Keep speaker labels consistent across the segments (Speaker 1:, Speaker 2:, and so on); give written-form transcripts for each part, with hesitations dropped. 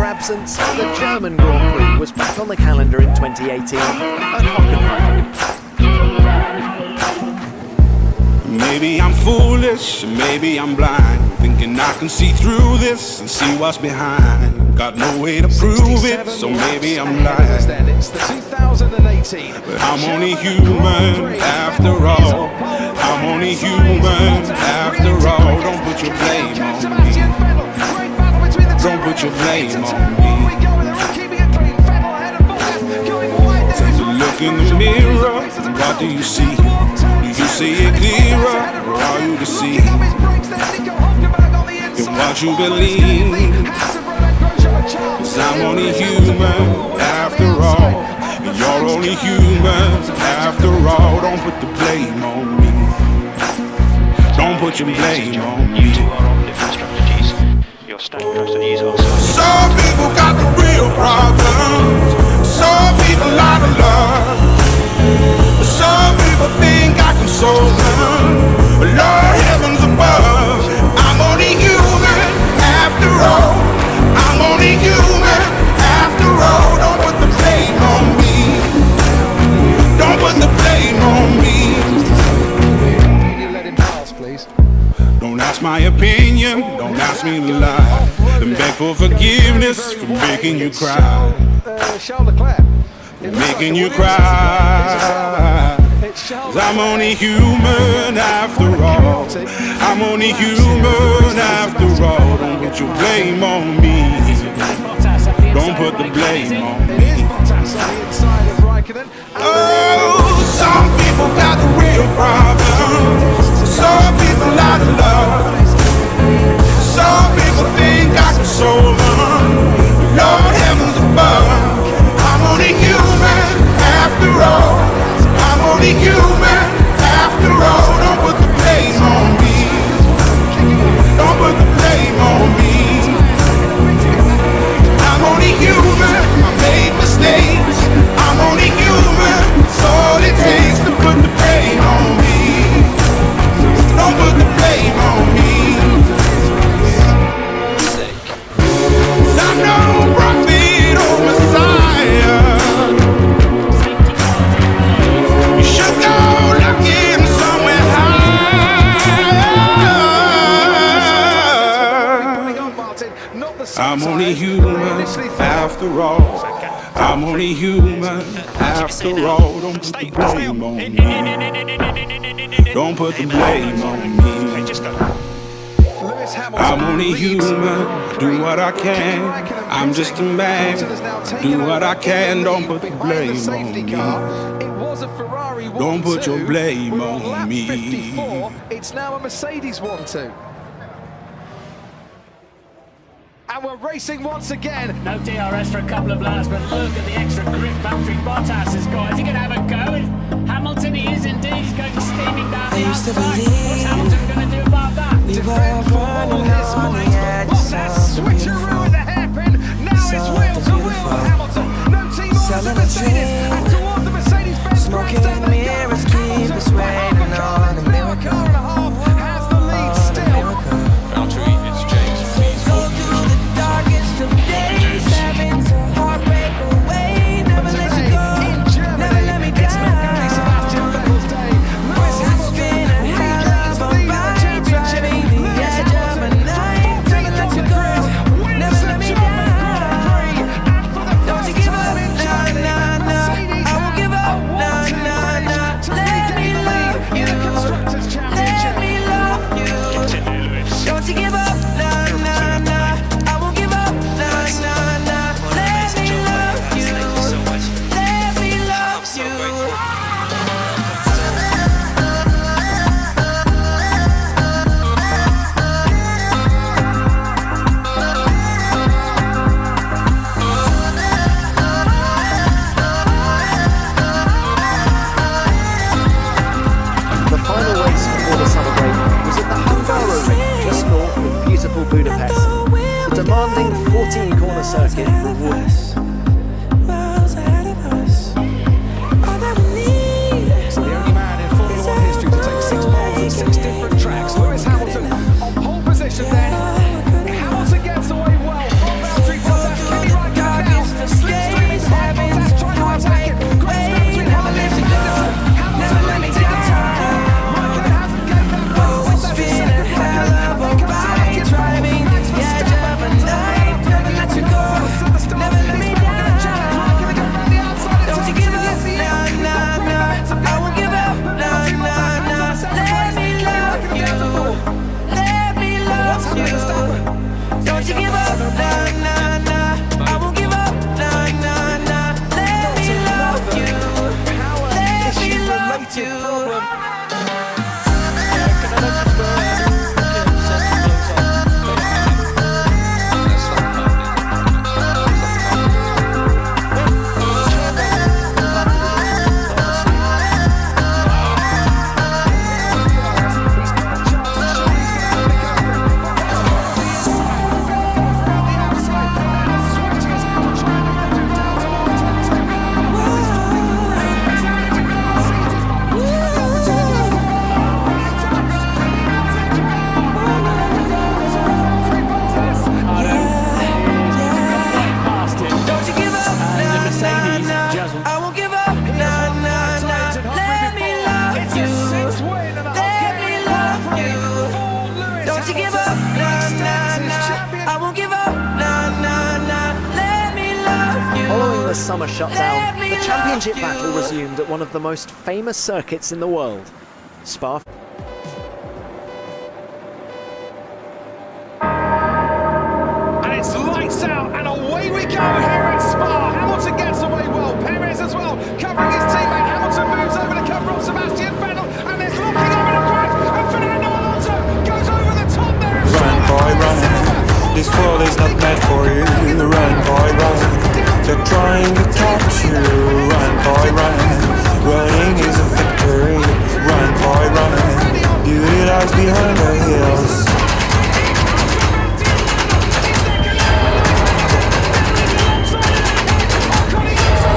Speaker 1: absence, the German Grand Prix was back on the calendar in 2018 at Hockenheim.
Speaker 2: Maybe I'm foolish, maybe I'm blind, thinking I can see through this and see what's behind. Got no way to prove it, so maybe I'm lying.
Speaker 3: It's the 2018.
Speaker 2: But I'm only human after all. I'm only human after all. Don't put your blame on me. Don't put your blame on me. Take a look in the mirror, what do you see? Do you see it clearer, or are you deceived in what you believe? 'Cause I'm only human after all, and you're only human after all. Don't put the blame on me. Don't put your blame on me. Some people got the real problems. Some people out of love. Some people think I can solve them. But Lord heavens above, I'm only human after all. I'm only human after all. Don't put the blame on me. Don't put the blame on me.
Speaker 3: Can you let him pass, please?
Speaker 2: Don't ask my opinion, don't ask me to lie. And beg for forgiveness for making you cry.
Speaker 3: Charles Leclerc.
Speaker 2: Making you cry. 'Cause I'm only human after all. I'm only human after all. Don't put your blame on me. Don't put the blame on me. Oh, some people got the real problems. Some people out of love. Some people think I can solve them. Lord heavens above, I'm only human after all. I'm only human after all. Don't put the blame on me. Don't put the blame on me. I'm only human, I made mistakes. I'm only human, it's all it takes to put the blame on me. Don't put the blame on me. 'Cause I'm no prophet or Messiah. You should go looking somewhere high. I'm only human after all. I'm only human after all. Don't put the blame on me. Don't put the blame on me. I'm only human, do what I can. I'm just a man, do what I can. Don't put the blame on me. Don't put your blame on me.
Speaker 3: It's now a Mercedes 1-2. And we're racing once again.
Speaker 4: No DRS for a couple of laps, but look at the extra grip Valtteri Bottas has got. Is he going to have a go? Hamilton, he is indeed. He's going steaming down the outside. What's Hamilton going to do about that?
Speaker 5: We were running on the edge of
Speaker 3: Switcheroo at the hairpin. Now it's wheel to wheel with Hamilton. No team on the Mercedes. And toward the Mercedes-Benz
Speaker 5: smoking mirrors keep us waiting on a miracle.
Speaker 3: Car and a half has the lead still.
Speaker 6: Valtteri, it's James.
Speaker 5: Go through the darkest of days, having to heartbreak away. Never let you go, never let me down.
Speaker 3: Sebastian Vettel's day. Lewis Hamilton
Speaker 5: Hell of a ride, driving the edge of a knife. Never let you go, never let me down. Don't you give up, nah, nah, nah. I won't give up, nah, nah, nah. Let me love you, let me love you. Don't you give up, nah, nah, nah. I won't give up, nah, nah, nah. Let me love you, let me love you.
Speaker 1: The final race before the summer break was at the Hungaroring, just north of beautiful Budapest. The demanding 14-corner circuit rewarded.
Speaker 5: Miles ahead of us. All that we need.
Speaker 3: He's the only man in Formula 1 history to take 6 poles at 6 different tracks. Lewis Hamilton on pole position there. Hamilton gets away well from Valtteri Bottas.
Speaker 5: Don't you give up, nah, nah, nah. I won't give up, nah, nah, nah. Let me love you.
Speaker 1: Following the summer shutdown,
Speaker 5: Let me
Speaker 1: the championship
Speaker 5: love you.
Speaker 1: battle resumed at one of the most famous circuits in the world, Spa.
Speaker 3: And it's lights out, and away we go here at Spa. Hamilton gets away well. Perez as well, covering his teammate. Hamilton moves over to cover off Sebastian Vettel, and there's looking over the grid, and Fernando Alonso goes over the top there.
Speaker 7: Run, boy, run. This world is not meant for you. Run, boy, run. They're trying to catch you. Run, boy, run. Running is a victory. Run, boy, run. Beauty lies behind the hills.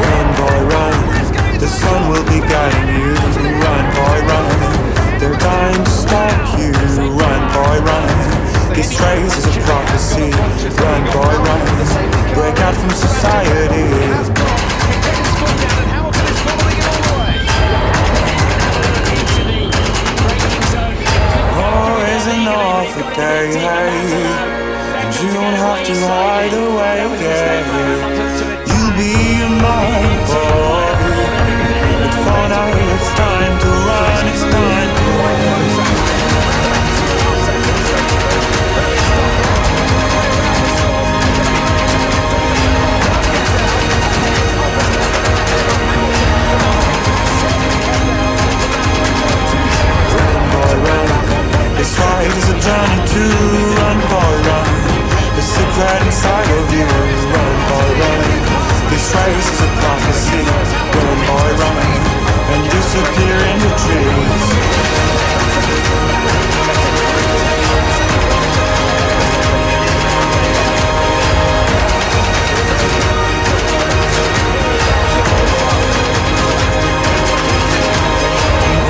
Speaker 7: Run, boy, run. The sun will be guiding you. Run, boy, run. They're dying to stop you. Run, boy, run. This race is a prophecy. Run, boy, run. Break out from society. Oh, isn't off the day, hey. And you don't have to hide away, yeah. You'll be a mine boy. But for now it's time to run, it's time to run. This ride is a journey to run, boy, run. The secret inside of you, run, boy, run. This race is a prophecy, run, boy, run. And disappear in the trees.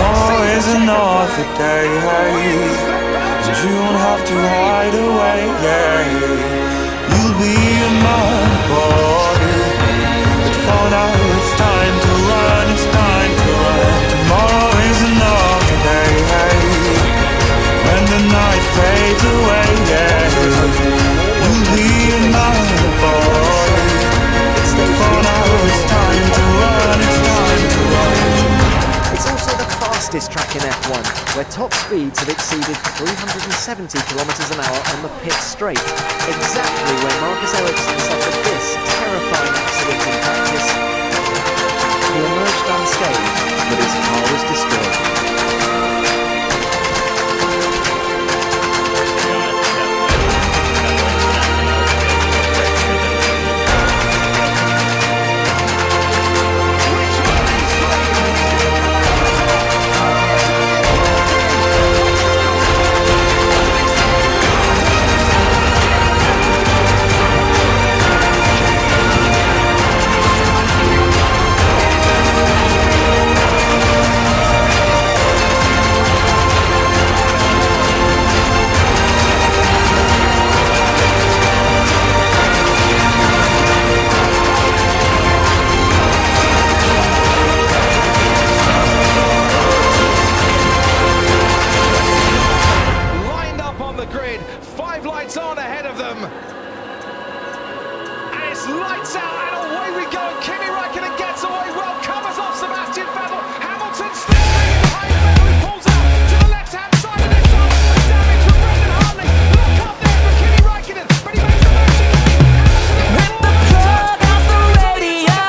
Speaker 7: Oh, isn't off the day, hey. You don't have to hide away, yeah. You'll be a man, boy. But for now it's time to run, it's time to run. Tomorrow is another day, hey. When the night fades away, yeah. You'll be a man, boy. But for now it's time to run, it's time to run.
Speaker 1: It's also the fastest track in F1, where top speeds have exceeded 370 kilometers an hour on the pit straight, exactly where Marcus Ericsson suffered this terrifying accident in practice. He emerged unscathed, but his car was destroyed.
Speaker 3: Lights out and away we go. Kimi Räikkönen gets away well, covers off Sebastian Vettel. Hamilton still behind Vettel, who pulls out to the left-hand side of this time. A damage from Brendan Hartley. Look up there for Kimi Räikkönen, but he makes a motion.
Speaker 5: Rip the plug off the radio.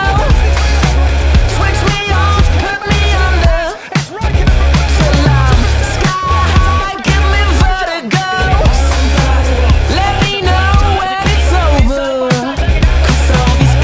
Speaker 5: Switch me off, put me under.
Speaker 3: It's Räikkönen from
Speaker 5: Till I'm sky high, give me vertigo. Let me know when it's over. 'Cause all these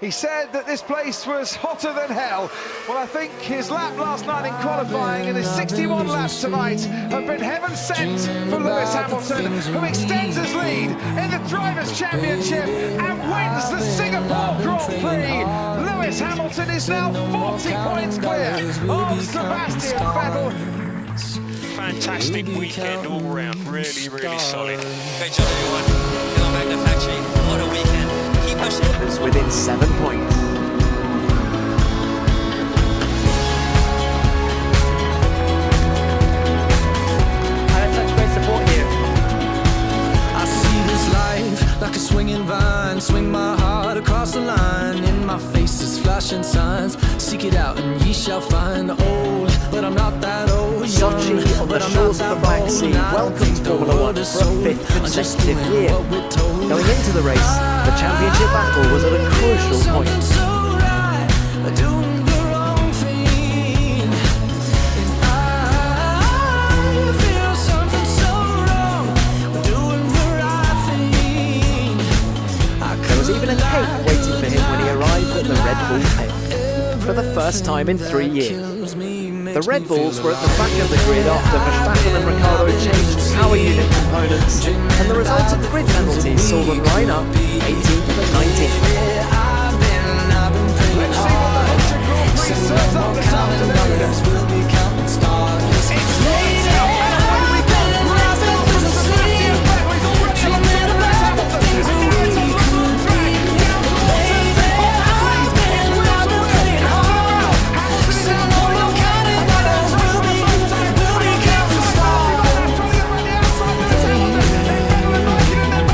Speaker 3: He said that this place was hotter than hell. Well, I think his lap last night in qualifying and his 61 laps tonight have been heaven sent for Lewis Hamilton, who extends his lead in the Drivers' Championship and wins the Singapore Grand Prix. Lewis Hamilton is now 40 points clear of Sebastian Vettel.
Speaker 6: Fantastic weekend all round, really, really solid.
Speaker 8: Great job, everyone. Going back to the factory. What a weekend. Keep pushing.
Speaker 1: It's within 7 points.
Speaker 9: Such great support here.
Speaker 5: I see this life like a swinging vine. Swing my heart across the line. In my face is flashing signs. Seek it out and ye shall find. Old, but I'm not that old.
Speaker 1: Sochi on the shores of the Black Sea welcomes Formula One for a fifth consecutive year. Going into the race, the championship battle was at a crucial point. There was even a cake waiting for him when he arrived at the Red Bull pit for the first time in 3 years. The Red Bulls were at the back of the grid after Verstappen and Ricciardo changed power unit components, and the resultant grid penalties saw them line up 18th and 19th.
Speaker 3: Let's see what the Hunter Grand Prix serves up this afternoon. It's lights out, and away we go. Race on to Sebastian Vettel. He's already on to Lewis Hamilton. As he gets on the long track, down towards turn 10. His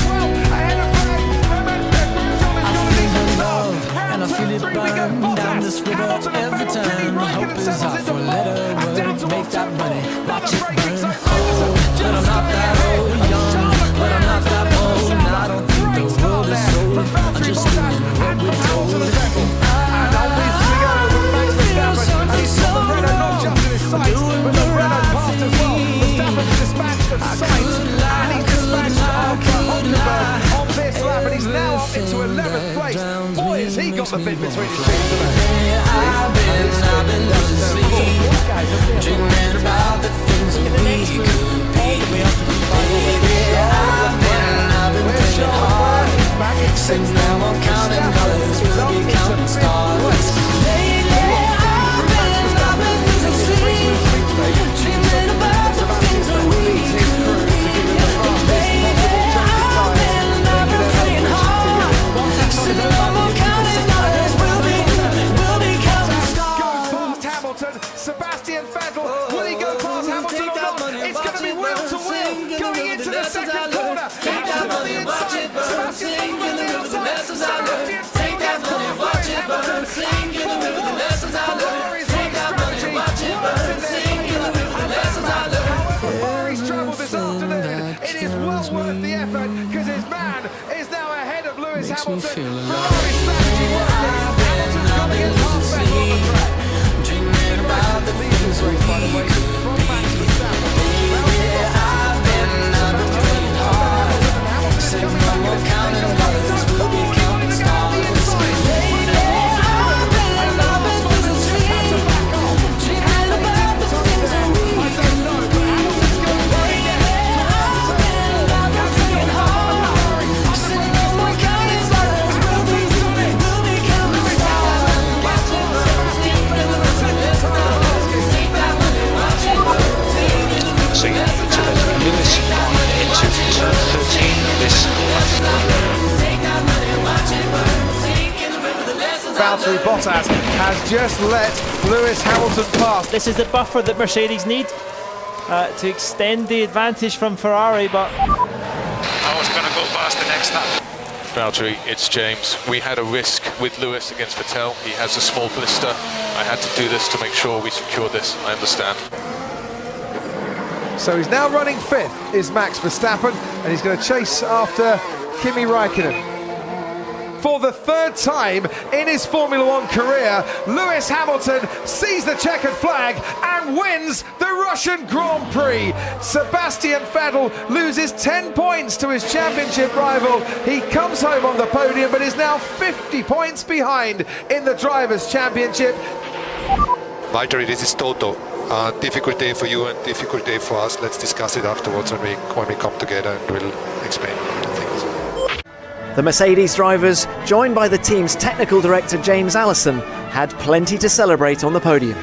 Speaker 3: wheels are wet. Hamilton is now pulling on.
Speaker 5: Every time I hope is off for a letter word. Make that money, watch it burn. Oh, but I'm not that old, young, but I'm not that old. And I don't think the world is sold. I'm just doing what we're told.
Speaker 3: And always we go with Max Verstappen, and he's got the Renault not just in his sights, but the Renault part as well. Verstappen dispatched the sight, and he's dispatched Hulkenberg on this lap, and he's now up into 11th place. Boy, has he got the bid between his teeth today.
Speaker 5: I've been losing sleep, dreaming about the things that we could be. I've been pushing hard, since now I'm counting dollars, we'll be counting stars. Lately, I've been losing sleep, dreaming about the things that we could be. I've been praying hard, since now I'm counting dollars, we'll be counting stars.
Speaker 3: Hamilton, Sebastian Vettel, will he go past Hamilton or not? It's going to be wheel to wheel going into the second corner. Hamilton on the inside, Sebastian Vettel on the outside. Sebastian Vettel Lewis Hamilton. Ferrari's race strategy works in their favour. However far he's travelled this afternoon, it is well worth the effort because his man is now ahead of Lewis Hamilton. Ferrari's strategy working. Hamilton's got to get past Vettel on the track. About the leaders race, by the way, from Max Verstappen. I've been playing hard. Saying no more counting dollars, we'll be counting stars. Lately, I've been losing sleep, dreaming about the things that we could be. Lately, I've been playing hard. Saying no more counting dollars, we'll be counting stars.
Speaker 6: So Lewis into turn 13 this
Speaker 3: Valtteri Bottas has just let Lewis Hamilton pass.
Speaker 9: This is the buffer that Mercedes need to extend the advantage from Ferrari, but
Speaker 6: I was going to go past the next lap. Valtteri, it's James. We had a risk with Lewis against Vettel. He has a small blister. I had to do this to make sure we secure this. I understand.
Speaker 3: So he's now running fifth, is Max Verstappen, and he's going to chase after Kimi Räikkönen. For the third time in his Formula One career, Lewis Hamilton sees the checkered flag and wins the Russian Grand Prix. Sebastian Vettel loses 10 points to his championship rival. He comes home on the podium, but is now 50 points behind in the Drivers' Championship.
Speaker 10: Valtteri, this is Toto. Difficult day for you and difficult day for us. Let's discuss it afterwards when we come together, and we'll explain the things.
Speaker 1: The Mercedes drivers, joined by the team's technical director James Allison, had plenty to celebrate on the podium.